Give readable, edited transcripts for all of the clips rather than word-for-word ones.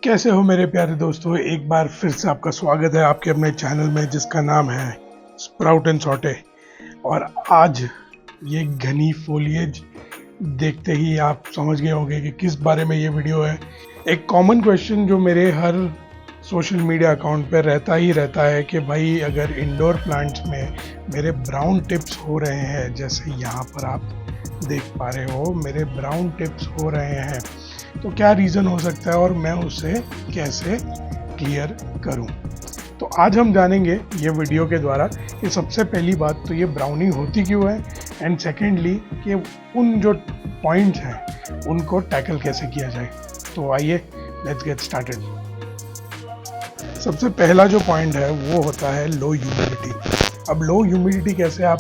कैसे हो मेरे प्यारे दोस्तों। एक बार फिर से आपका स्वागत है आपके अपने चैनल में जिसका नाम है स्प्राउट एंड सॉटे। और आज ये घनी फोलिएज देखते ही आप समझ गए होंगे कि किस बारे में ये वीडियो है। एक कॉमन क्वेश्चन जो मेरे हर सोशल मीडिया अकाउंट पर रहता है कि भाई अगर इंडोर प्लांट्स में मेरे ब्राउन टिप्स हो रहे हैं, जैसे यहाँ पर आप देख पा रहे हो मेरे ब्राउन टिप्स हो रहे हैं, तो क्या रीज़न हो सकता है और मैं उसे कैसे क्लियर करूं। तो आज हम जानेंगे ये वीडियो के द्वारा कि सबसे पहली बात तो ये ब्राउनिंग होती क्यों है, एंड सेकेंडली कि उन जो पॉइंट्स हैं उनको टैकल कैसे किया जाए। तो आइए लेट्स गेट स्टार्टेड। सबसे पहला जो पॉइंट है वो होता है लो ह्यूमिडिटी। अब लो ह्यूमिडिटी कैसे आप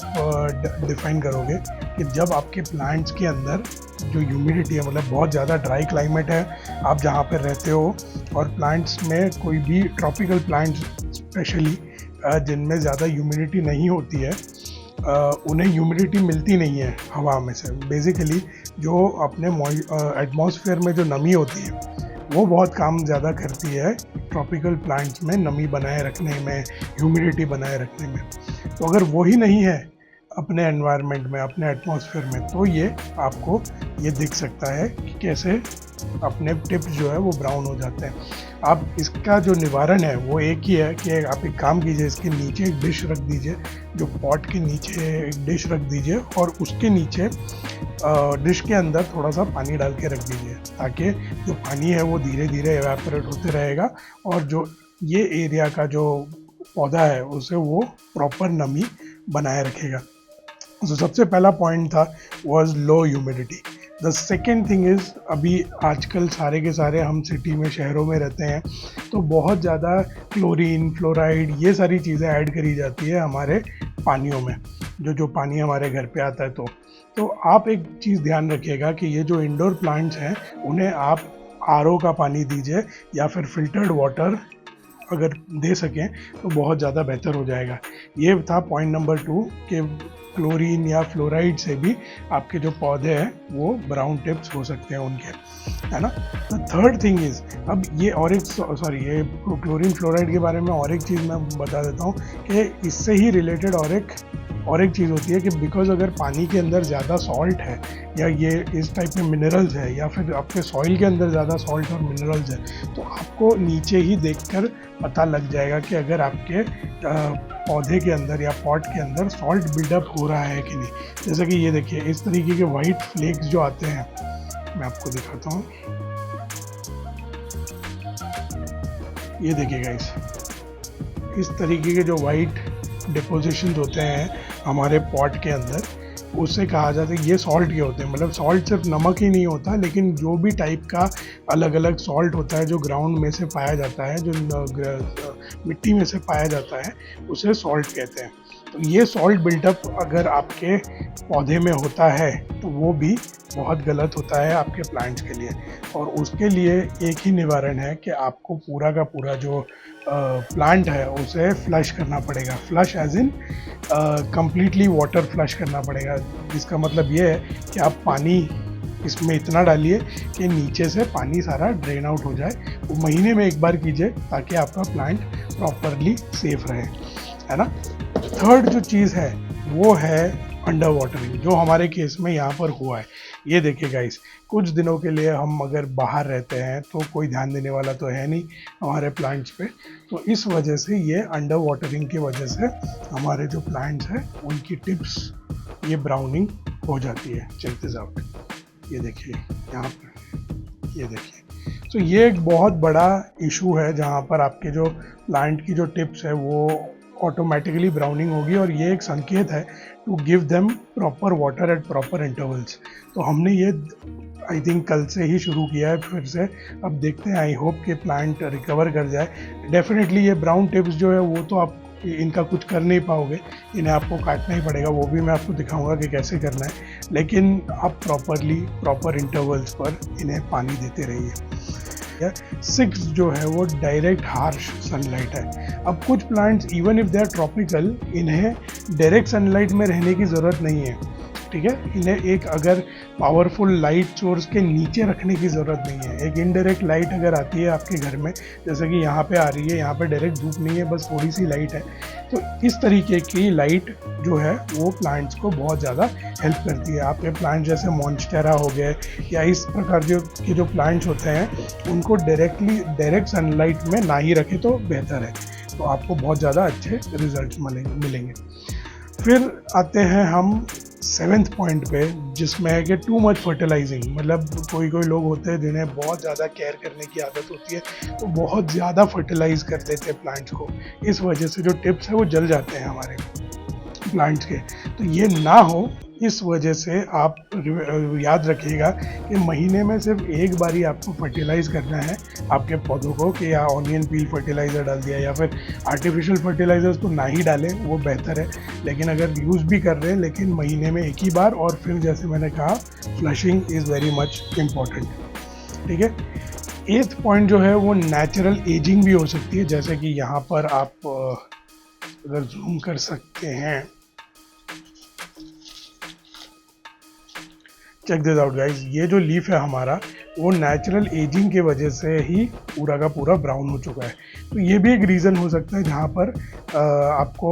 डिफाइन करोगे कि जब आपके प्लांट्स के अंदर जो ह्यूमिडिटी है, मतलब बहुत ज़्यादा ड्राई क्लाइमेट है आप जहाँ पर रहते हो, और प्लांट्स में कोई भी ट्रॉपिकल प्लांट्स स्पेशली जिनमें ज़्यादा ह्यूमिडिटी नहीं होती है, उन्हें ह्यूमिडिटी मिलती नहीं है हवा में से। बेसिकली जो अपने एटमॉस्फेयर में जो नमी होती है वो बहुत काम ज़्यादा करती है ट्रॉपिकल प्लांट्स में नमी बनाए रखने में, ह्यूमिडिटी बनाए रखने में। तो अगर वो ही नहीं है अपने एनवायरनमेंट में, अपने एटमॉस्फेयर में, तो ये आपको ये दिख सकता है कि कैसे अपने टिप्स जो है वो ब्राउन हो जाते हैं। आप इसका जो निवारण है वो एक ही है कि आप एक काम कीजिए, इसके नीचे एक डिश रख दीजिए, जो पॉट के नीचे एक डिश रख दीजिए और उसके नीचे डिश के अंदर थोड़ा सा पानी डाल के रख दीजिए, ताकि जो पानी है वो धीरे धीरे एवेपोरेट होते रहेगा और जो ये एरिया का जो पौधा है उसे वो प्रॉपर नमी बनाए रखेगा। तो सबसे पहला पॉइंट था was low humidity. The second thing is, अभी आजकल सारे के सारे हम सिटी में, शहरों में रहते हैं, तो बहुत ज़्यादा क्लोरीन, फ्लोराइड, ये सारी चीज़ें ऐड करी जाती है हमारे पानियों में, जो पानी हमारे घर पे आता है। तो आप एक चीज़ ध्यान रखिएगा कि ये जो इंडोर प्लांट्स हैं उन्हें आप आरओ का पानी दीजिए या फिर फिल्टर्ड वाटर अगर दे सकें तो बहुत ज़्यादा बेहतर हो जाएगा। ये था पॉइंट नंबर 2 कि क्लोरीन या फ्लोराइड से भी आपके जो पौधे हैं वो ब्राउन टिप्स हो सकते हैं उनके, है ना। द थर्ड थिंग इज़, अब ये और एक ये क्लोरीन फ्लोराइड के बारे में और एक चीज़ मैं बता देता हूँ कि इससे ही रिलेटेड और एक चीज़ होती है कि बिकॉज अगर पानी के अंदर ज़्यादा सॉल्ट है या ये इस टाइप में मिनरल्स है, या फिर आपके सॉइल के अंदर ज़्यादा सॉल्ट और मिनरल्स है, तो आपको नीचे ही देखकर पता लग जाएगा कि अगर आपके पौधे के अंदर या पॉट के अंदर सॉल्ट बिल्डअप हो रहा है कि नहीं। जैसे कि ये देखिए, इस तरीके के वाइट फ्लेक्स जो आते हैं, मैं आपको दिखाता हूँ, ये देखिए गाइस, इस तरीके के जो वाइट डिपोजिशंस होते हैं हमारे पॉट के अंदर, उससे कहा जाता है ये सॉल्ट के होते हैं। मतलब सॉल्ट सिर्फ नमक ही नहीं होता, लेकिन जो भी टाइप का अलग अलग सॉल्ट होता है जो ग्राउंड में से पाया जाता है, जो मिट्टी में से पाया जाता है, उसे सॉल्ट कहते हैं। तो ये सॉल्ट बिल्डअप अगर आपके पौधे में होता है तो वो भी बहुत गलत होता है आपके प्लांट्स के लिए। और उसके लिए एक ही निवारण है कि आपको पूरा का पूरा जो प्लांट है उसे फ्लश करना पड़ेगा। Flush as in completely water flush करना पड़ेगा, जिसका मतलब ये है कि आप पानी इसमें इतना डालिए कि नीचे से पानी सारा ड्रेन आउट हो जाए। वो महीने में एक बार कीजिए ताकि आपका प्लांट प्रॉपरली सेफ रहे, है ना। थर्ड जो चीज़ है वो है अंडर वाटरिंग, जो हमारे केस में यहाँ पर हुआ है। ये देखिए गाइस, कुछ दिनों के लिए हम अगर बाहर रहते हैं तो कोई ध्यान देने वाला तो है नहीं हमारे प्लांट्स पे, तो इस वजह से ये अंडर वाटरिंग की वजह से हमारे जो प्लांट्स हैं उनकी टिप्स ये ब्राउनिंग हो जाती है। चेक दिस आउट, ये देखिए यहाँ पर, ये देखिए। तो ये एक बहुत बड़ा इशू है जहाँ पर आपके जो प्लांट की जो टिप्स है वो ऑटोमेटिकली ब्राउनिंग होगी, और ये एक संकेत है to give them proper water at proper intervals. तो हमने ये आई थिंक कल से ही शुरू किया है फिर से। अब देखते हैं, आई होप कि प्लांट रिकवर कर जाए। डेफिनेटली ये ब्राउन टिप्स जो है वो तो आप इनका कुछ कर नहीं पाओगे, इन्हें आपको काटना ही पड़ेगा, वो भी मैं आपको दिखाऊंगा कि कैसे करना है। लेकिन आप प्रॉपर इंटरवल्स पर इन्हें पानी देते रहिए। 6 जो है वो डायरेक्ट हार्श सनलाइट है। अब कुछ plants even if they are tropical, इन्हें डायरेक्ट सनलाइट में रहने की ज़रूरत नहीं है। ठीक है। इन्हें एक अगर पावरफुल लाइट सोर्स के नीचे रखने की ज़रूरत नहीं है। एक इनडायरेक्ट लाइट अगर आती है आपके घर में, जैसे कि यहाँ पे आ रही है, यहाँ पे डायरेक्ट धूप नहीं है, बस थोड़ी सी लाइट है, तो इस तरीके की लाइट जो है वो प्लांट्स को बहुत ज़्यादा हेल्प करती है। आपके प्लांट जैसे मॉन्स्टेरा हो गए या इस प्रकार के जो प्लांट्स होते हैं उनको डायरेक्ट सनलाइट में ना ही रखें तो बेहतर है, तो आपको बहुत ज़्यादा अच्छे रिजल्ट मिलेंगे। फिर आते हैं हम 7th पॉइंट पे, जिसमें है कि टू मच फर्टिलाइजिंग। मतलब कोई लोग होते हैं जिन्हें बहुत ज़्यादा केयर करने की आदत होती है, तो बहुत ज़्यादा फर्टिलाइज कर देते हैं प्लांट्स को, इस वजह से जो टिप्स है वो जल जाते हैं हमारे प्लांट्स के। तो ये ना हो, इस वजह से आप याद रखिएगा कि महीने में सिर्फ एक बार ही आपको फर्टिलाइज करना है आपके पौधों को, कि या ऑनियन पील फर्टिलाइज़र डाल दिया या फिर आर्टिफिशियल फर्टिलाइजर्स तो ना ही डालें, वो बेहतर है। लेकिन अगर यूज़ भी कर रहे हैं, लेकिन महीने में एक ही बार, और फिर जैसे मैंने कहा flushing is very much important, ठीक है। 8th पॉइंट जो है वो नेचुरल एजिंग भी हो सकती है, जैसे कि यहाँ पर आप अगर जूम कर सकते हैं, चेक दिस आउट गाइज, ये जो लीफ है हमारा वो नेचुरल एजिंग की वजह से ही पूरा का पूरा ब्राउन हो चुका है। तो ये भी एक रीज़न हो सकता है जहाँ पर आपको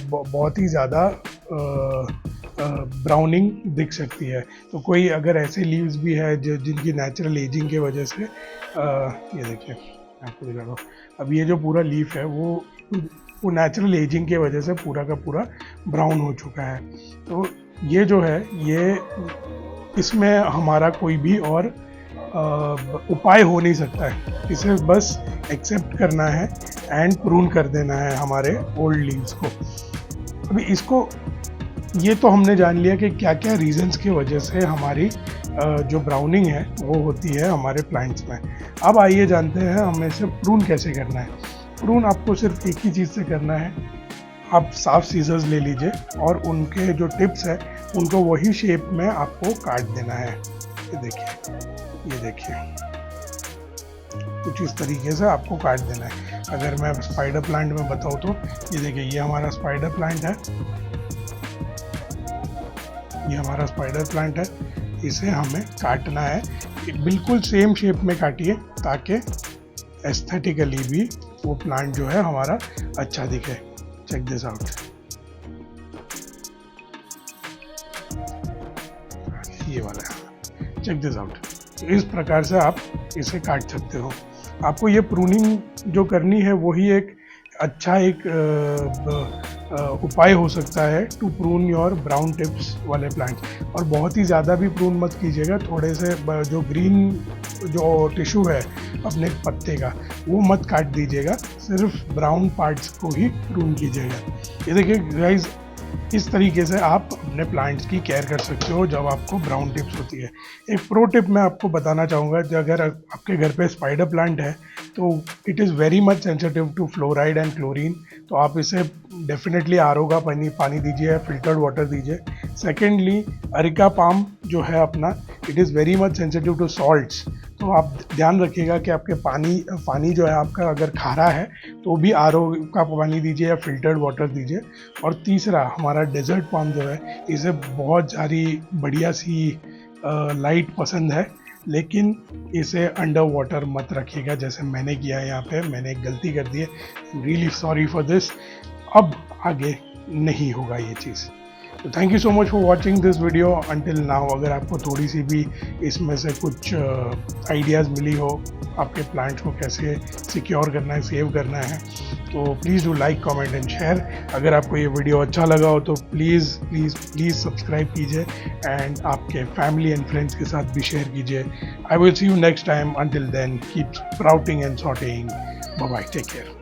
बहुत ही ज़्यादा ब्राउनिंग दिख सकती है। तो कोई अगर ऐसे लीव्स भी है जिनकी नेचुरल एजिंग की वजह से ये देखिए, आपको दिखा रहा हूँ, अब ये जो पूरा लीफ है वो नेचुरल एजिंग की वजह से पूरा का पूरा ब्राउन हो चुका है। तो ये जो है, ये इसमें हमारा कोई भी और उपाय हो नहीं सकता है, इसे बस एक्सेप्ट करना है एंड प्रून कर देना है हमारे ओल्ड लीव्स को। अभी इसको, ये तो हमने जान लिया कि क्या क्या रीजंस की वजह से हमारी जो ब्राउनिंग है वो होती है हमारे प्लांट्स में। अब आइए जानते हैं हमें इसे प्रून कैसे करना है। प्रून आपको सिर्फ एक ही चीज़ से करना है, आप साफ सीजर्स ले लीजिए और उनके जो टिप्स है उनको वही शेप में आपको काट देना है। ये देखिए कुछ इस तरीके से आपको काट देना है। अगर मैं स्पाइडर प्लांट में बताऊँ तो ये देखिए, ये हमारा स्पाइडर प्लांट है, ये हमारा स्पाइडर प्लांट है, इसे हमें काटना है। बिल्कुल सेम शेप में काटिए ताकि एस्थेटिकली भी वो प्लांट जो है हमारा अच्छा दिखे। चेक दिस आउट, ये वाला है, चेक दिस आउट। तो इस प्रकार से आप इसे काट सकते हो। आपको ये प्रूनिंग जो करनी है वही एक अच्छा एक उपाय हो सकता है to prune your brown tips वाले प्लांट्स। और बहुत ही ज़्यादा भी प्रून मत कीजिएगा, थोड़े से जो ग्रीन जो टिश्यू है अपने पत्ते का वो मत काट दीजिएगा, सिर्फ ब्राउन पार्ट्स को ही प्रून कीजिएगा। ये देखिए गाइस, इस तरीके से आप अपने प्लांट्स की केयर कर सकते हो जब आपको ब्राउन टिप्स होती है। एक प्रो टिप मैं आपको बताना चाहूँगा, जो अगर आपके घर पे स्पाइडर प्लांट है तो it is very much sensitive to fluoride and chlorine, तो आप इसे डेफिनेटली आरओ का पानी दीजिए, फिल्टर्ड वाटर दीजिए। सेकेंडली, अरिका पाम जो है अपना, it is very much sensitive to salts, तो आप ध्यान रखिएगा कि आपके पानी जो है आपका अगर खारा है तो भी आरओ का पानी दीजिए या फिल्टर्ड वाटर दीजिए। और तीसरा, हमारा डेजर्ट पाम जो है, इसे बहुत सारी बढ़िया सी लाइट पसंद है, लेकिन इसे अंडर वाटर मत रखिएगा जैसे मैंने किया है। यहाँ पे मैंने एक गलती कर दी है, रियली सॉरी फॉर दिस। अब आगे नहीं होगा ये चीज़। तो thank you so much for watching this video until now. अगर आपको थोड़ी सी भी इसमें से कुछ आइडियाज़ मिली हो आपके प्लांट्स को कैसे सिक्योर करना है, सेव करना है, तो please do like, comment and share. अगर आपको ये वीडियो अच्छा लगा हो तो प्लीज़ प्लीज़ प्लीज़ सब्सक्राइब कीजिए एंड आपके फैमिली एंड फ्रेंड्स के साथ भी शेयर कीजिए। I will see you next time. Until then keep sprouting and sorting. Bye bye, take care.